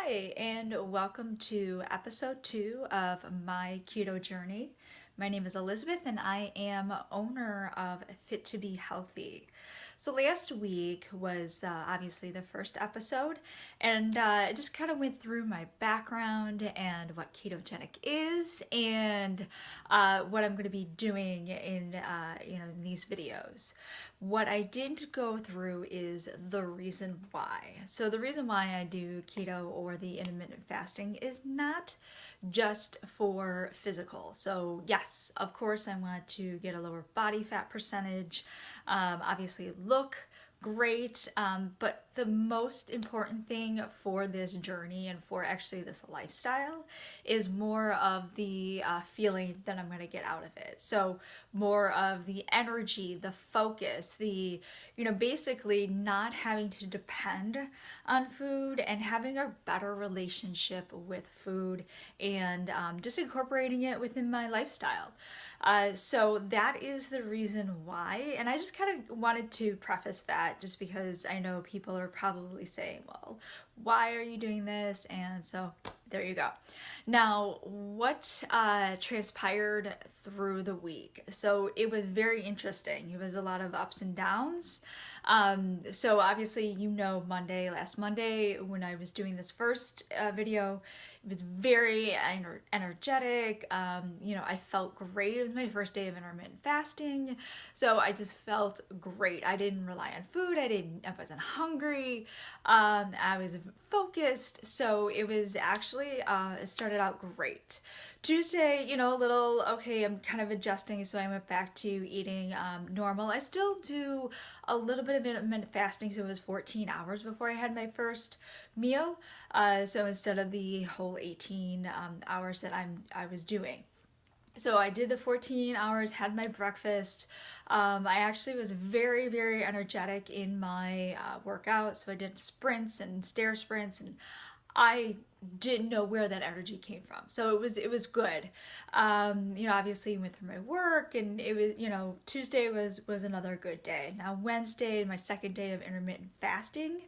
Hi, and welcome to episode 2 of my keto journey. My name is Elizabeth, and I am owner of Fit to Be Healthy. So, last week was obviously the first episode, and I just kind of went through my background and what ketogenic is, and what I'm going to be doing in these videos. What I didn't go through is the reason why. So the reason why I do keto or the intermittent fasting is not just for physical. So yes, of course I want to get a lower body fat percentage, obviously look great, but the most important thing for this journey and for actually this lifestyle is more of the feeling that I'm going to get out of it. So more of the energy, the focus, basically not having to depend on food and having a better relationship with food and just incorporating it within my lifestyle. So that is the reason why. And I just kind of wanted to preface that just because I know people are probably saying, well, why are you doing this? And so there you go. Now, what transpired through the week? So it was very interesting. It was a lot of ups and downs. So obviously, last Monday when I was doing this first video, it was very energetic. I felt great. It was my first day of intermittent fasting, so I just felt great. I didn't rely on food. I wasn't hungry. I was focused. So it was actually, it started out great. Tuesday, a little, okay, I'm kind of adjusting, so I went back to eating normal. I still do a little bit of intermittent fasting, so it was 14 hours before I had my first meal. So instead of the whole 18 hours that I was doing. So I did the 14 hours, had my breakfast. I actually was very, very energetic in my workout. So I did sprints and stair sprints, and I didn't know where that energy came from. So it was good. Obviously went through my work, and it was, Tuesday was another good day. Now Wednesday, my second day of intermittent fasting,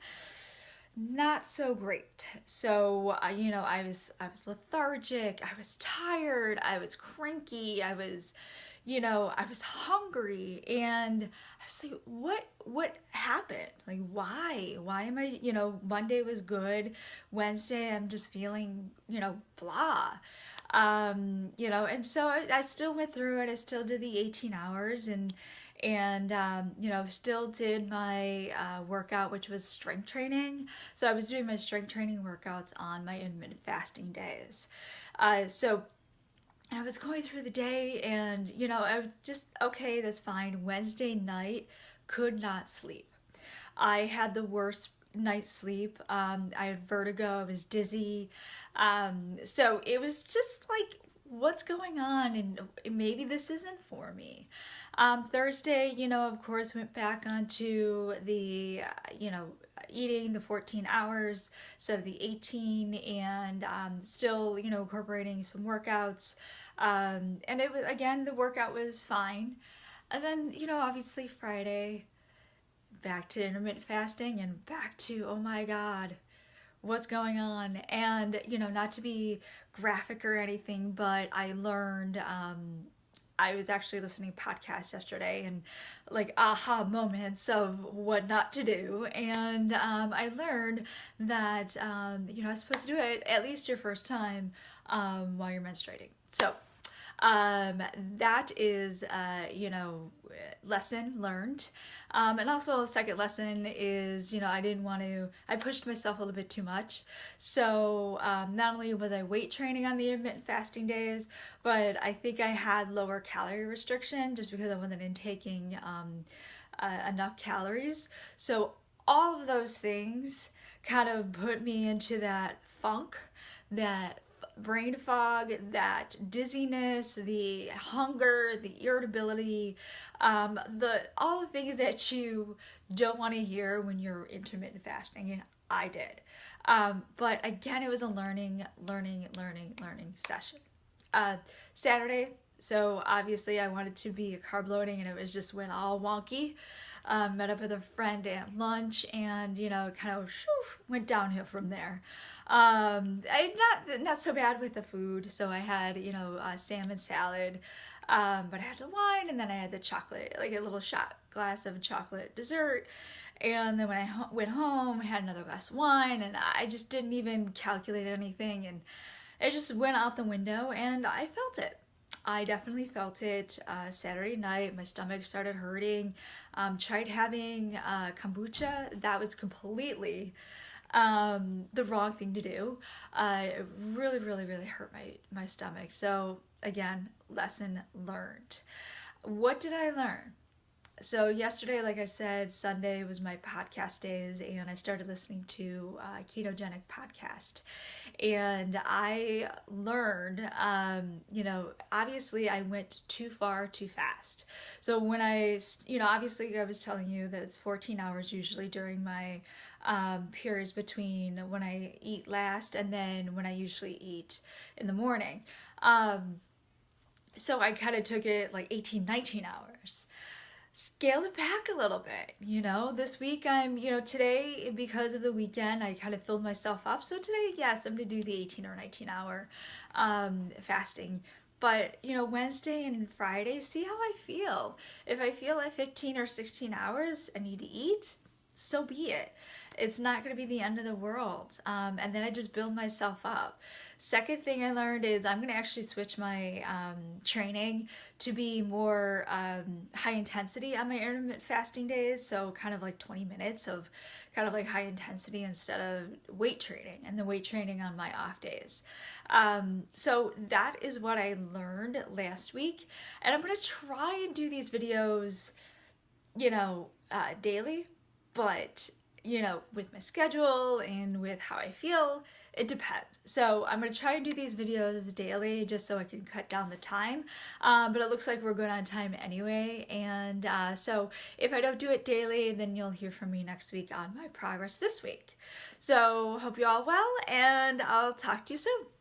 not so great. So I was lethargic, I was tired, I was cranky, I was hungry, and I was like, what happened? Like, why am I, Monday was good, Wednesday I'm just feeling, blah. And so I still went through it. I still did the 18 hours, and still did my workout, which was strength training. So I was doing my strength training workouts on my intermittent fasting days. So I was going through the day, and I was just, okay, that's fine. Wednesday night, could not sleep. I had the worst night's sleep. I had vertigo. I was dizzy. So it was just like, what's going on? And maybe this isn't for me. Thursday, of course, went back onto the, eating the 14 hours, so the 18, and still, incorporating some workouts. And it was, again, the workout was fine. And then, obviously Friday, back to intermittent fasting and back to, oh my God, what's going on? And, not to be graphic or anything, but I learned, I was actually listening to podcasts yesterday, and like aha moments of what not to do. And I learned that, I was supposed to do it at least your first time while you're menstruating. So that is, lesson learned. And also a second lesson is, I pushed myself a little bit too much. So not only was I weight training on the intermittent fasting days, but I think I had lower calorie restriction just because I wasn't intaking enough calories. So all of those things kind of put me into that funk, that brain fog, that dizziness, the hunger, the irritability, all the things that you don't want to hear when you're intermittent fasting, and I did. But again, it was a learning session. Saturday, so obviously I wanted to be a carb loading, and it was just went all wonky. met up with a friend at lunch, and kind of went downhill from there. I not so bad with the food, so I had salmon salad, but I had the wine, and then I had the chocolate, like a little shot glass of chocolate dessert. And then when I went home, I had another glass of wine, and I just didn't even calculate anything, and it just went out the window, and I felt it. I definitely felt it. Saturday night, my stomach started hurting. Tried having kombucha. That was completely the wrong thing to do. It really, really, really hurt my stomach. So, again, lesson learned. What did I learn? So yesterday, like I said, Sunday was my podcast days, and I started listening to a ketogenic podcast. And I learned, obviously I went too far too fast. So when obviously I was telling you that it's 14 hours usually during my periods between when I eat last and then when I usually eat in the morning. So I kind of took it like 18, 19 hours. Scale it back a little bit. This week today, because of the weekend, I kind of filled myself up. So today, yes, I'm going to do the 18 or 19 hour fasting. But, Wednesday and Friday, see how I feel. If I feel like 15 or 16 hours I need to eat, so be it. It's not going to be the end of the world. And then I just build myself up. Second thing I learned is I'm going to actually switch my training to be more high intensity on my intermittent fasting days. So kind of like 20 minutes of kind of like high intensity instead of weight training, and the weight training on my off days. So that is what I learned last week. And I'm going to try and do these videos, daily, but with my schedule and with how I feel, it depends. So I'm going to try and do these videos daily just so I can cut down the time. But it looks like we're good on time anyway. And so if I don't do it daily, then you'll hear from me next week on my progress this week. So hope you all well, and I'll talk to you soon.